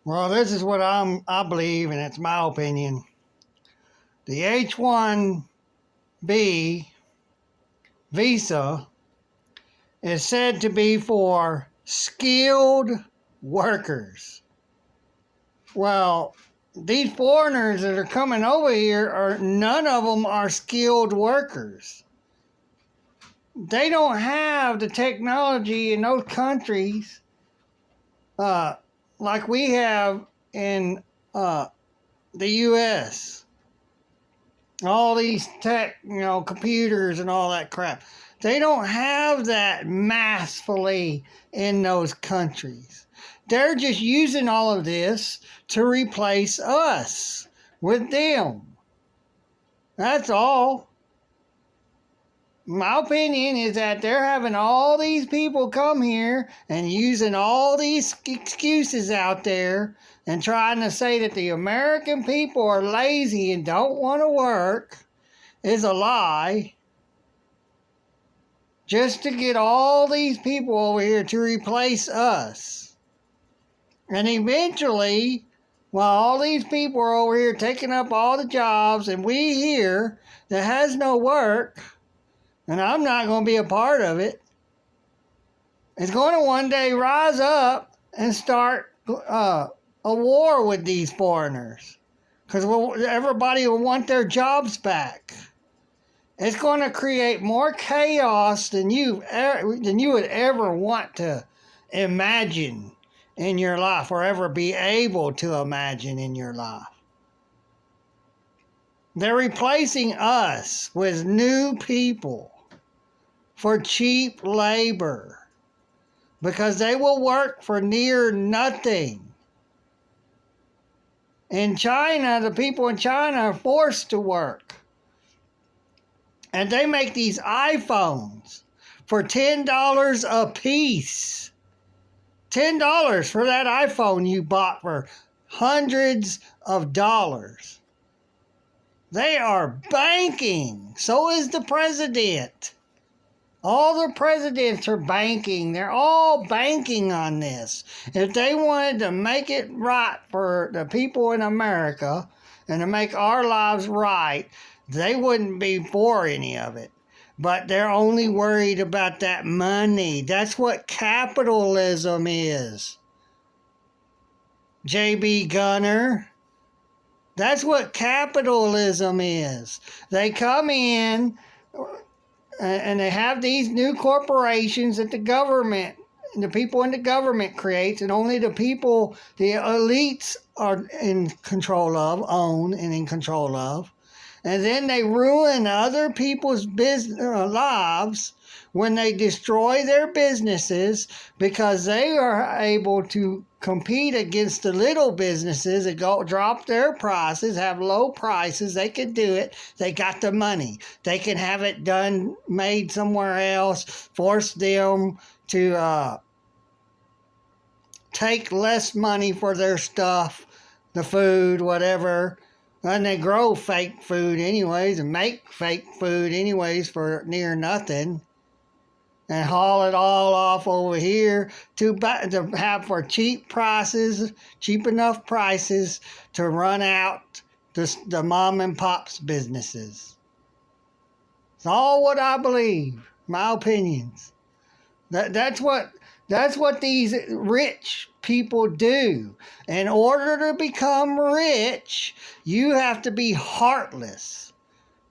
Well, this is what I believe, and it's my opinion. The H1B Visa is said to be for skilled workers. Well, these foreigners that are coming over here none of them are skilled workers. They don't have the technology in those countries like we have in the U.S. All these tech, computers and all that crap. They don't have that massively in those countries. They're just using all of this to replace us with them. That's all. My opinion is that they're having all these people come here and using all these excuses out there and trying to say that the American people are lazy and don't want to work is a lie. Just to get all these people over here to replace us. And eventually, while all these people are over here taking up all the jobs and we here that has no work, and I'm not going to be a part of it, it's going to one day rise up and start a war with these foreigners. Because everybody will want their jobs back. It's going to create more chaos than you would ever want to imagine in your life or ever be able to imagine in your life. They're replacing us with new people for cheap labor because they will work for near nothing. In China, the people in China are forced to work. And they make these iPhones for $10 a piece. $10 for that iPhone you bought for hundreds of dollars. They are banking. So is the president. All the presidents are banking. They're all banking on this. If they wanted to make it right for the people in America and to make our lives right, they wouldn't be for any of it. But they're only worried about that money. That's what capitalism is. J.B. Gunner. That's what capitalism is. They come in and they have these new corporations that the government, the people in the government creates, and only the people, the elites are in control of, own and in control of. And then they ruin other people's lives when they destroy their businesses because they are able to compete against the little businesses that drop their prices, have low prices. They can do it. They got the money. They can have it done, made somewhere else, force them to take less money for their stuff, the food, whatever. And they grow fake food anyways and make fake food anyways for near nothing. And haul it all off over here to have for cheap prices, cheap enough prices to run out the mom and pop's businesses. It's all what I believe, my opinions. That's what these rich people do. In order to become rich, you have to be heartless,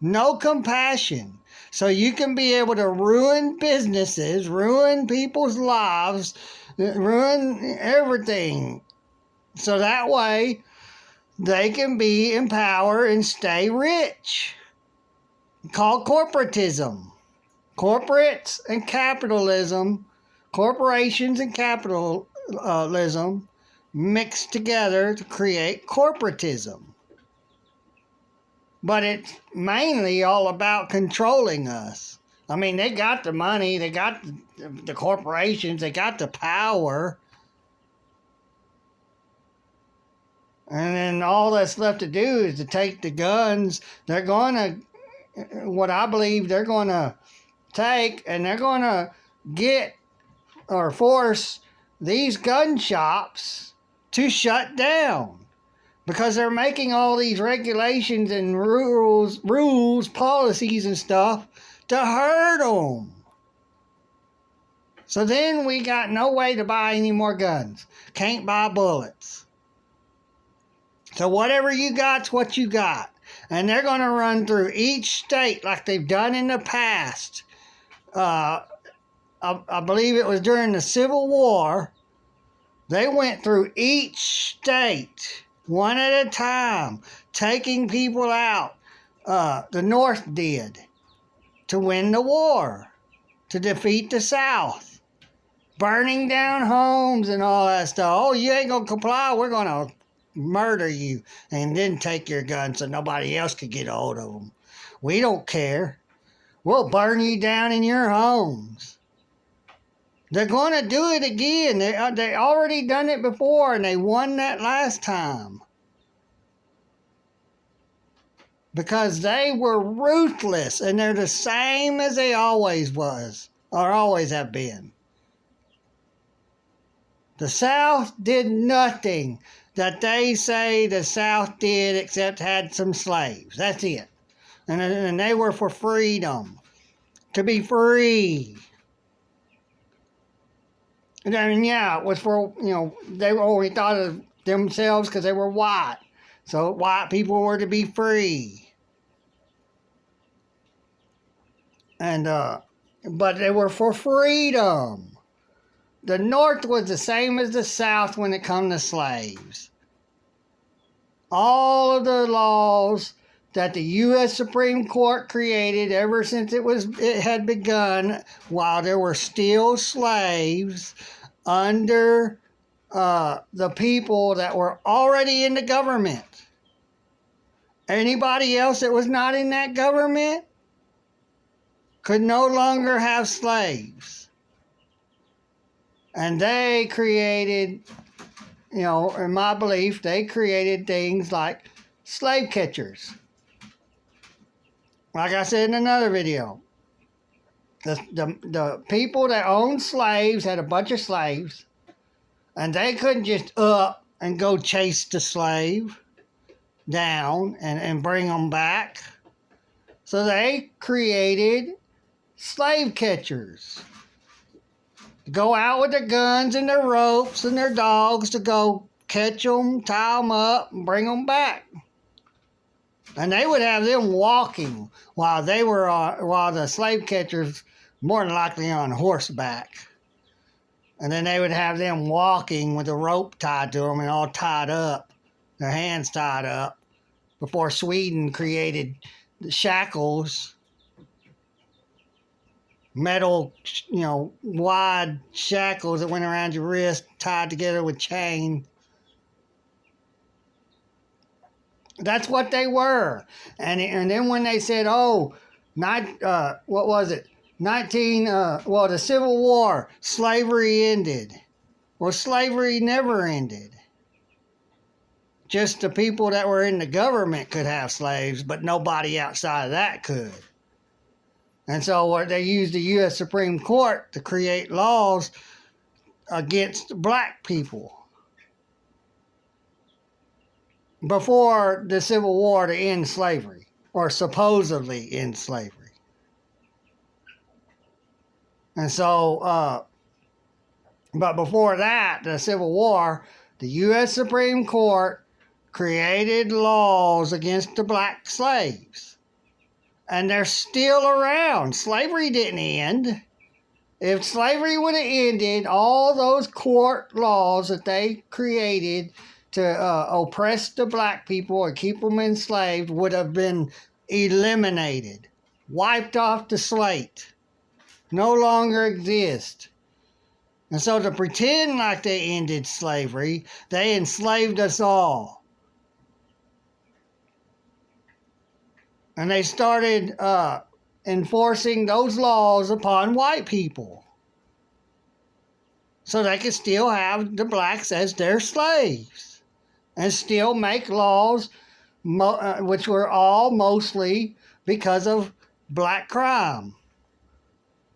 no compassion. So you can be able to ruin businesses, ruin people's lives, ruin everything. So that way they can be in power and stay rich. Called corporatism. Corporates and capitalism, corporations and capitalism mixed together to create corporatism. But it's mainly all about controlling us. I mean, they got the money, they got the corporations, they got the power. And then all that's left to do is to take the guns. They're going to, what I believe they're going to take, and they're going to get or force these gun shops to shut down, because they're making all these regulations and rules, policies and stuff to hurt them. So then we got no way to buy any more guns. Can't buy bullets. So whatever you got's what you got. And they're going to run through each state like they've done in the past. I believe it was during the Civil War. They went through each state, one at a time, taking people out. The North did, to win the war, to defeat the South. Burning down homes and all that stuff. Oh, you ain't going to comply, we're going to murder you and then take your guns so nobody else could get a hold of them. We don't care. We'll burn you down in your homes. They're going to do it again. They already done it before, and they won that last time. Because they were ruthless, and they're the same as they always was, or always have been. The South did nothing that they say the South did except had some slaves. That's it. And they were for freedom. To be free. And I mean, yeah, it was for, they only thought of themselves because they were white. So white people were to be free. And, but they were for freedom. The North was the same as the South when it come to slaves. All of the laws that the U.S. Supreme Court created ever since it had begun, while there were still slaves under the people that were already in the government. Anybody else that was not in that government could no longer have slaves. And they created, in my belief, they created things like slave catchers. Like I said in another video, the people that owned slaves had a bunch of slaves, and they couldn't just up and go chase the slave down and bring them back. So they created slave catchers. Go out with their guns and their ropes and their dogs to go catch them, tie them up, and bring them back. And they would have them walking while the slave catchers more than likely on horseback. And then they would have them walking with a rope tied to them and all tied up, their hands tied up, before Sweden created the shackles. Metal, wide shackles that went around your wrist, tied together with chain. That's what they were. And then when they said, what was it? The Civil War, slavery ended. Well, slavery never ended. Just the people that were in the government could have slaves, but nobody outside of that could. And so they used the U.S. Supreme Court to create laws against black people before the Civil War to end slavery, or supposedly end slavery. And so, but before that, the Civil War, the U.S. Supreme Court created laws against the black slaves. And they're still around. Slavery didn't end. If slavery would have ended, all those court laws that they created to oppress the black people or keep them enslaved would have been eliminated, wiped off the slate, no longer exist. And so to pretend like they ended slavery, they enslaved us all. And they started enforcing those laws upon white people. So they could still have the blacks as their slaves. And still make laws which were all mostly because of black crime.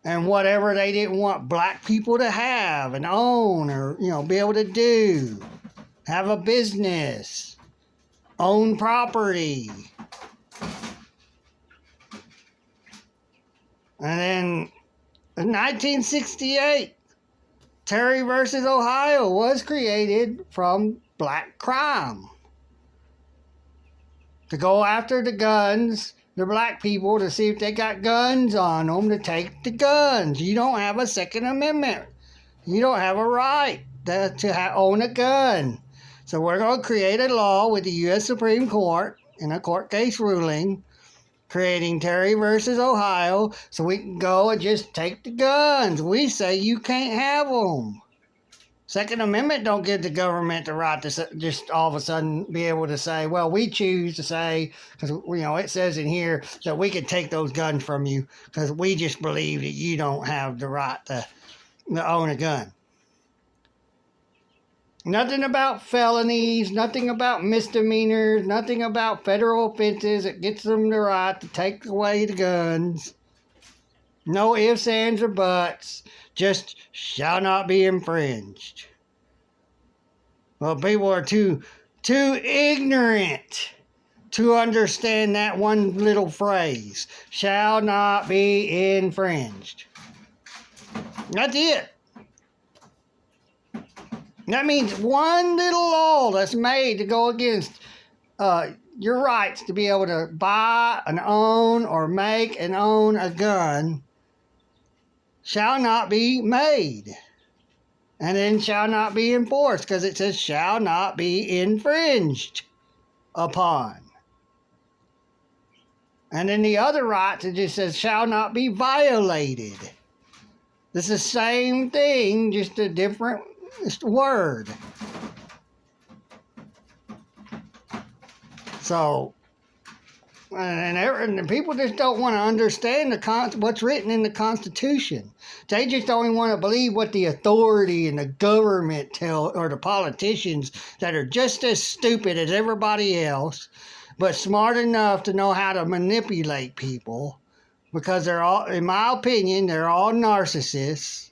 And whatever they didn't want black people to have and own or, be able to do. have a business, own property. And then in 1968, Terry versus Ohio was created from black crime to go after the guns, the black people, to see if they got guns on them, to take the guns. You don't have a Second Amendment. You don't have a right to own a gun. So we're going to create a law with the U.S. Supreme Court in a court case ruling, creating Terry versus Ohio, so we can go and just take the guns. We say you can't have them. Second Amendment don't give the government the right to just all of a sudden be able to say, well, we choose to say, because it says in here that we can take those guns from you because we just believe that you don't have the right to own a gun. Nothing about felonies, nothing about misdemeanors, nothing about federal offenses that gets them the right to take away the guns. No ifs, ands, or buts. Just shall not be infringed. Well, people are too ignorant to understand that one little phrase. Shall not be infringed. That's it. That means one little law that's made to go against your rights to be able to buy and own or make and own a gun shall not be made. And then shall not be enforced because it says shall not be infringed upon. And then the other rights, it just says shall not be violated. It's the same thing, just a different word. So, and people just don't want to understand what's written in the Constitution. They just don't even want to believe what the authority and the government tell, or the politicians that are just as stupid as everybody else, but smart enough to know how to manipulate people, because they're all, in my opinion, they're all narcissists.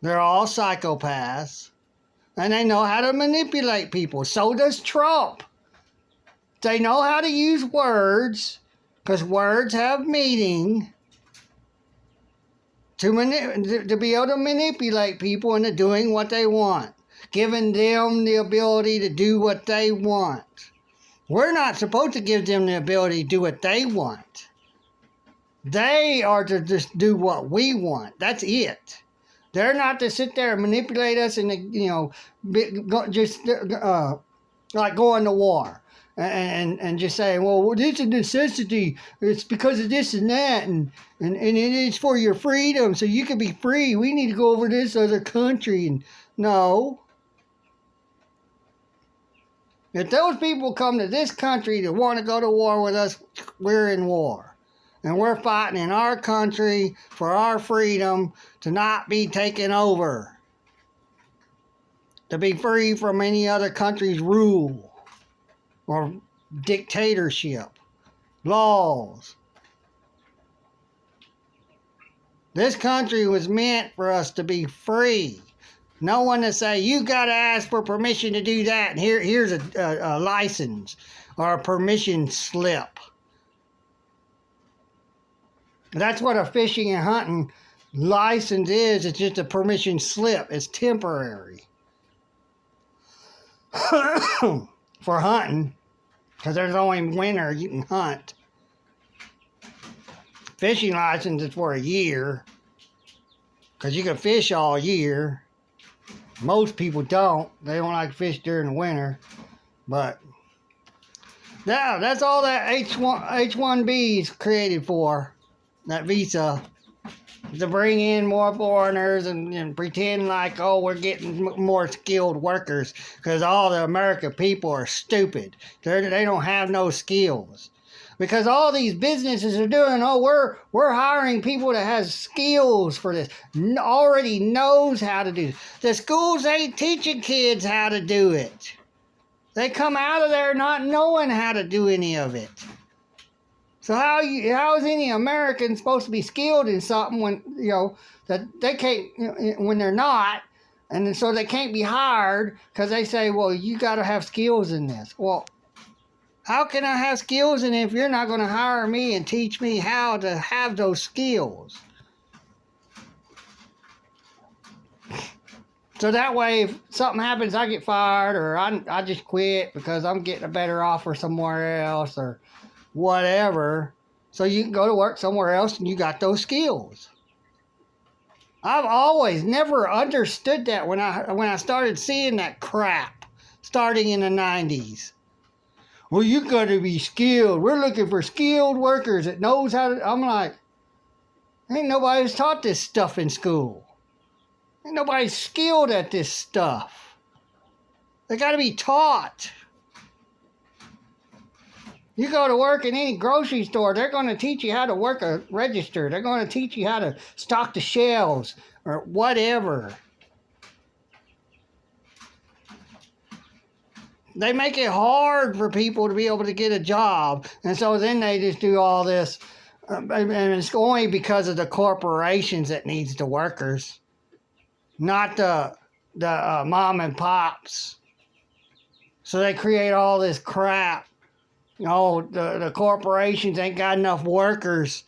They're all psychopaths, and they know how to manipulate people. So does Trump. They know how to use words, because words have meaning, to be able to manipulate people into doing what they want, giving them the ability to do what they want. We're not supposed to give them the ability to do what they want. They are to just do what we want. That's it. They're not to sit there and manipulate us and, like going to war and just saying, well, this is a necessity. It's because of this and that, and it is for your freedom, so you can be free. We need to go over to this other country. And no. If those people come to this country to want to go to war with us, we're in war. And we're fighting in our country for our freedom to not be taken over. To be free from any other country's rule or dictatorship, laws. This country was meant for us to be free. No one to say, you got to ask for permission to do that, and here's a license or a permission slip. That's what a fishing and hunting license is. It's just a permission slip. It's temporary. For hunting, because there's only winter you can hunt. Fishing license is for a year, because you can fish all year. Most people don't. They don't like to fish during the winter. But now that's all that H1B is created for. That visa, to bring in more foreigners and pretend like, oh, we're getting more skilled workers, because all the American people are stupid. They don't have no skills. Because all these businesses are doing, oh, we're hiring people that has skills for this, already knows how to do it. The schools ain't teaching kids how to do it. They come out of there not knowing how to do any of it. So how is any American supposed to be skilled in something when, that they can't, when they're not, And so they can't be hired because they say, well, you got to have skills in this. Well, how can I have skills in it if you're not going to hire me and teach me how to have those skills? So that way, if something happens, I get fired, or I just quit because I'm getting a better offer somewhere else, or whatever. So you can go to work somewhere else and you got those skills. I've always never understood that when I started seeing that crap starting in the 90s. Well, you got to be skilled. We're looking for skilled workers that knows how to... I'm like, ain't nobody's taught this stuff in school. Ain't nobody skilled at this stuff. They got to be taught. You go to work in any grocery store, they're going to teach you how to work a register. They're going to teach you how to stock the shelves or whatever. They make it hard for people to be able to get a job. And so then they just do all this. And it's only because of the corporations that needs the workers. Not the mom and pops. So they create all this crap. You know, the corporations ain't got enough workers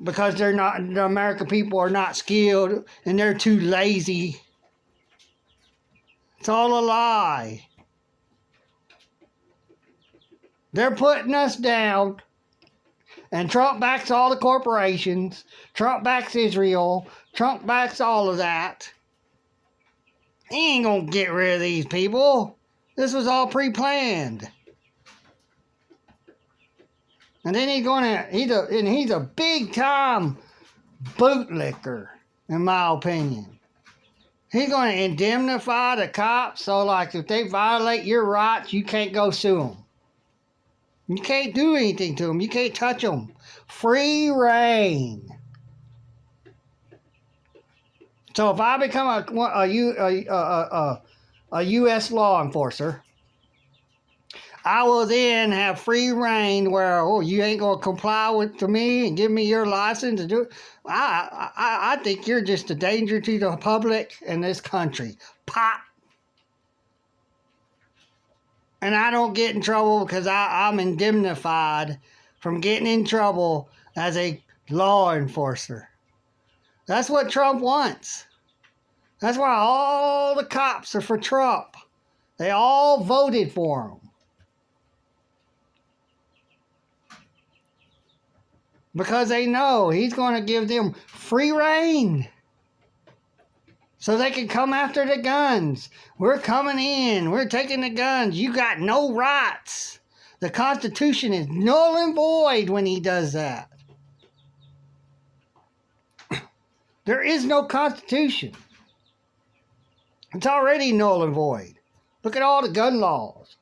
because the American people are not skilled and they're too lazy. It's all a lie. They're putting us down. And Trump backs all the corporations. Trump backs Israel. Trump backs all of that. He ain't gonna get rid of these people. This was all pre-planned. And then he's a big time bootlicker, in my opinion. He's gonna indemnify the cops, so like if they violate your rights, you can't go sue them. You can't do anything to them. You can't touch them. Free reign. So if I become a U.S. law enforcer, I will then have free reign where, you ain't going to comply to me and give me your license to do it. I think you're just a danger to the public in this country. Pop. And I don't get in trouble because I'm indemnified from getting in trouble as a law enforcer. That's what Trump wants. That's why all the cops are for Trump. They all voted for him. Because they know he's going to give them free reign. So they can come after the guns. We're coming in. We're taking the guns. You got no rights. The Constitution is null and void when he does that. There is no Constitution. It's already null and void. Look at all the gun laws.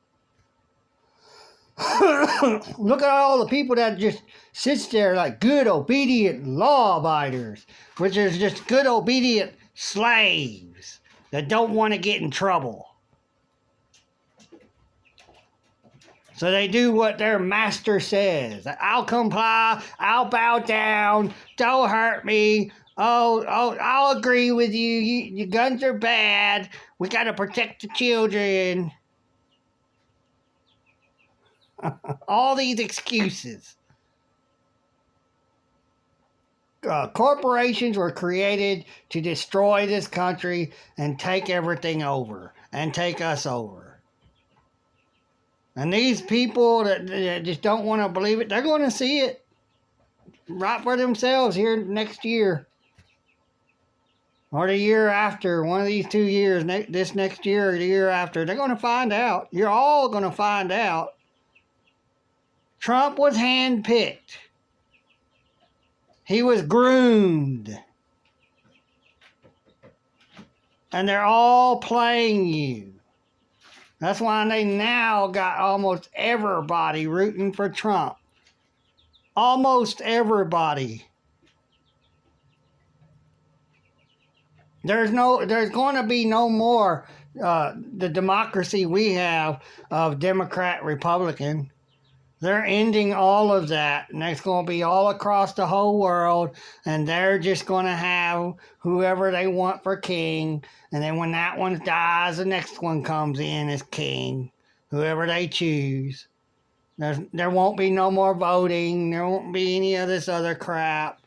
Look at all the people that just sits there like good, obedient law abiders, which is just good, obedient slaves that don't want to get in trouble. So they do what their master says. I'll comply. I'll bow down. Don't hurt me. Oh, I'll agree with you. Your guns are bad. We got to protect the children. All these excuses. Corporations were created to destroy this country and take everything over and take us over. And these people that just don't want to believe it, they're going to see it right for themselves here next year. Or the year after, one of these 2 years, this next year or the year after. They're going to find out. You're all going to find out. Trump was handpicked. He was groomed. And they're all playing you. That's why they now got almost everybody rooting for Trump. Almost everybody. There's going to be no more the democracy we have of Democrat, Republican. They're ending all of that, and that's going to be all across the whole world, and they're just going to have whoever they want for king, and then when that one dies, the next one comes in as king, whoever they choose. There won't be no more voting. There won't be any of this other crap.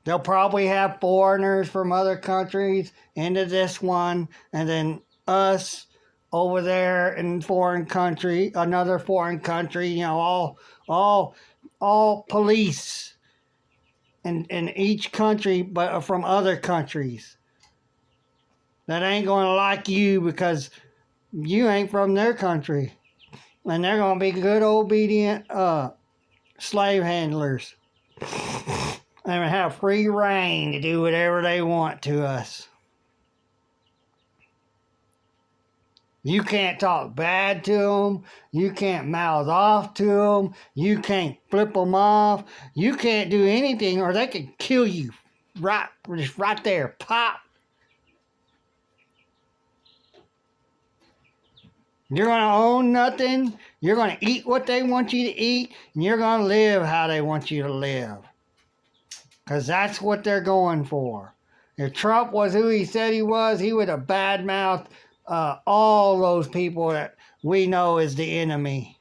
They'll probably have foreigners from other countries into this one, and then us over there in foreign country, another foreign country, you know, all police in each country, but from other countries that ain't going to like you because you ain't from their country, and they're going to be good obedient slave handlers and have free reign to do whatever they want to us. You can't talk bad to them. You can't mouth off to them. You can't flip them off. You can't do anything, or they can kill you just right there. Pop. You're going to own nothing. You're going to eat what they want you to eat, and you're going to live how they want you to live. Because that's what they're going for. If Trump was who he said he was, he would have badmouthed all those people that we know is the enemy.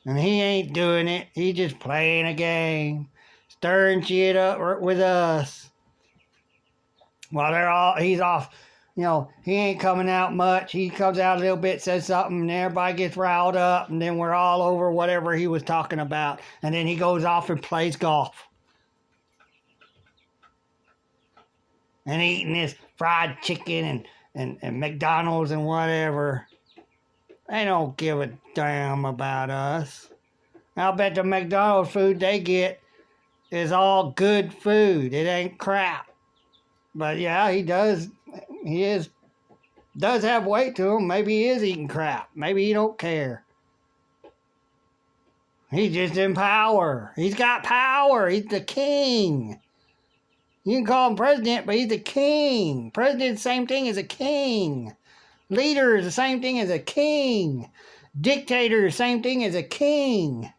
And he ain't doing it. He's just playing a game. Stirring shit up with us. While he's off, you know, he ain't coming out much. He comes out a little bit, says something, and everybody gets riled up, and then we're all over whatever he was talking about. And then he goes off and plays golf. And eating his fried chicken and McDonald's and whatever. They don't give a damn about us. I'll bet the McDonald's food they get is all good food. It ain't crap. But yeah, he does have weight to him. Maybe he is eating crap. Maybe he don't care. He's just in power. He's got power. He's the king. You can call him president, but he's the king. President, the same thing as a king. Leader is the same thing as a king. Dictator is the same thing as a king.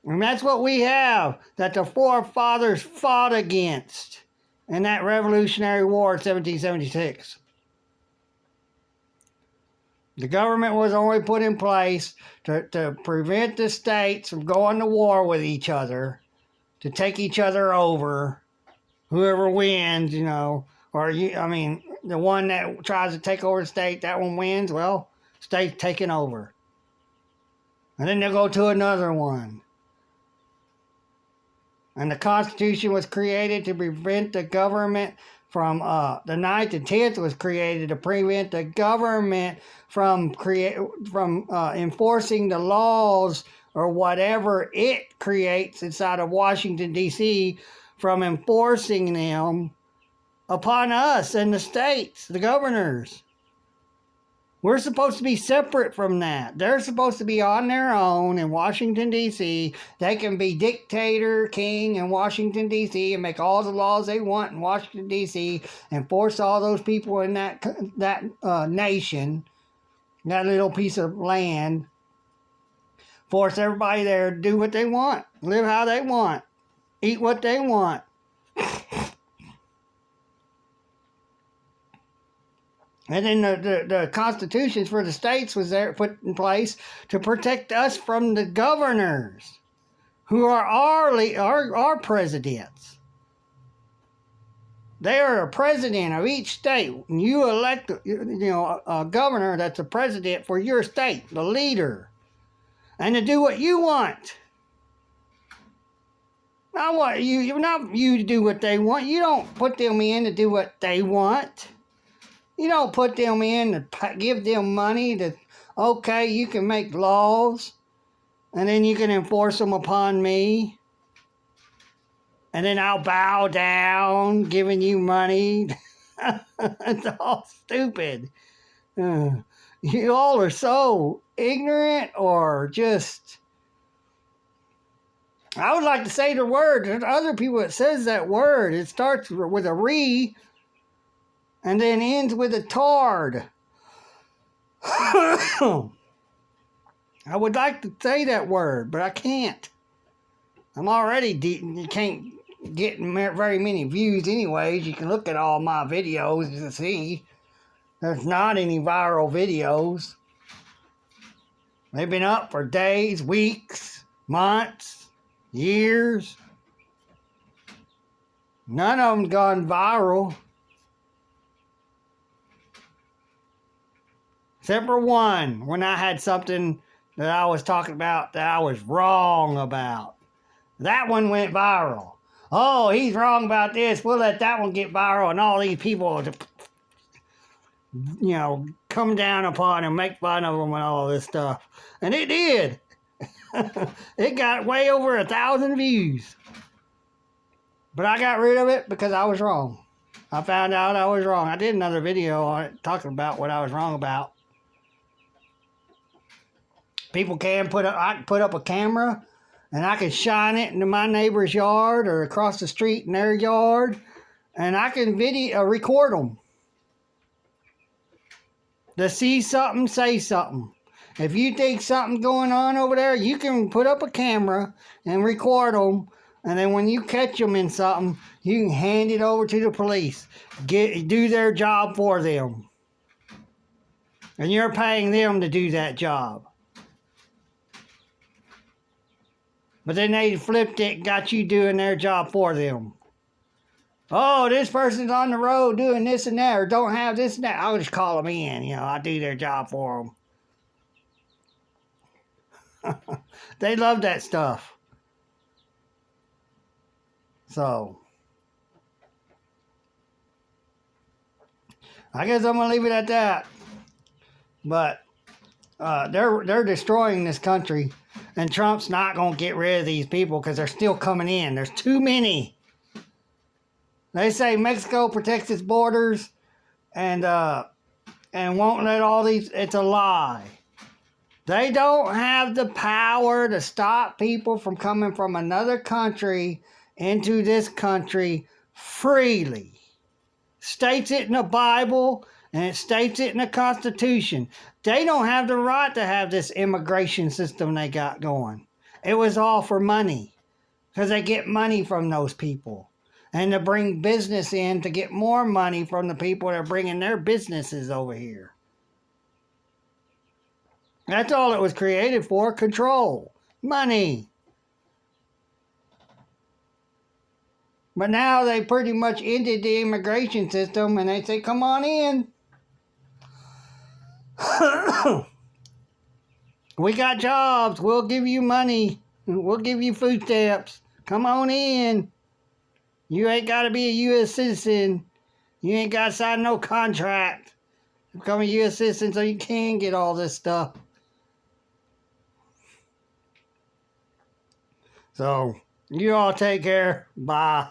And that's what we have, that the forefathers fought against in that Revolutionary War of 1776. The government was only put in place to prevent the states from going to war with each other, to take each other over. Whoever wins, you know, the one that tries to take over the state, that one wins, well, state's taken over. And then they'll go to another one. And the Constitution was created to prevent the government from, the 9th and 10th was created to prevent the government from enforcing the laws or whatever it creates inside of Washington, D.C., from enforcing them upon us and the states, the governors. We're supposed to be separate from that. They're supposed to be on their own in Washington, D.C. They can be dictator, king in Washington, D.C. and make all the laws they want in Washington, D.C. and force all those people in that nation, that little piece of land, force everybody there to do what they want, live how they want, eat what they want. And then the constitutions for the states was there put in place to protect us from the governors, who are our presidents. They are a president of each state. And you elect, a governor that's a president for your state, the leader, and to do what you want. Not you to do what they want. You don't put them in to do what they want. You don't put them in to give them money to, okay, you can make laws, and then you can enforce them upon me, and then I'll bow down, giving you money. It's all stupid. You all are so ignorant, or just, I would like to say the word. There's other people that says that word. It starts with a re, and then ends with a tard. I would like to say that word, but I can't. I'm already you can't get very many views anyways. You can look at all my videos to see. There's not any viral videos. They've been up for days, weeks, months, years. None of them gone viral. Except for one, when I had something that I was talking about that I was wrong about. That one went viral. Oh, he's wrong about this. We'll let that one get viral, and all these people, come down upon him, make fun of him and all this stuff. And it did. It got way over 1,000 views. But I got rid of it because I was wrong. I found out I was wrong. I did another video on it talking about what I was wrong about. People I can put up a camera and I can shine it into my neighbor's yard or across the street in their yard, and I can record them. To see something, say something. If you think something's going on over there, you can put up a camera and record them, and then when you catch them in something, you can hand it over to the police. Do their job for them. And you're paying them to do that job. But then they flipped it and got you doing their job for them. Oh, this person's on the road doing this and that, or don't have this and that. I'll just call them in. I'll do their job for them. They love that stuff. So, I guess I'm going to leave it at that. But they're destroying this country. And Trump's not going to get rid of these people because they're still coming in. There's too many. They say Mexico protects its borders and won't let all these. It's a lie. They don't have the power to stop people from coming from another country into this country freely. States it in the Bible and it states it in the Constitution. They don't have the right to have this immigration system they got going. It was all for money because they get money from those people. And to bring business in to get more money from the people that are bringing their businesses over here. That's all it was created for, control, money. But now they pretty much ended the immigration system and they say, come on in. We got jobs. We'll give you money. We'll give you food stamps. Come on in. You ain't got to be a U.S. citizen. You ain't got to sign no contract to become a U.S. citizen so you can get all this stuff. So, you all take care. Bye.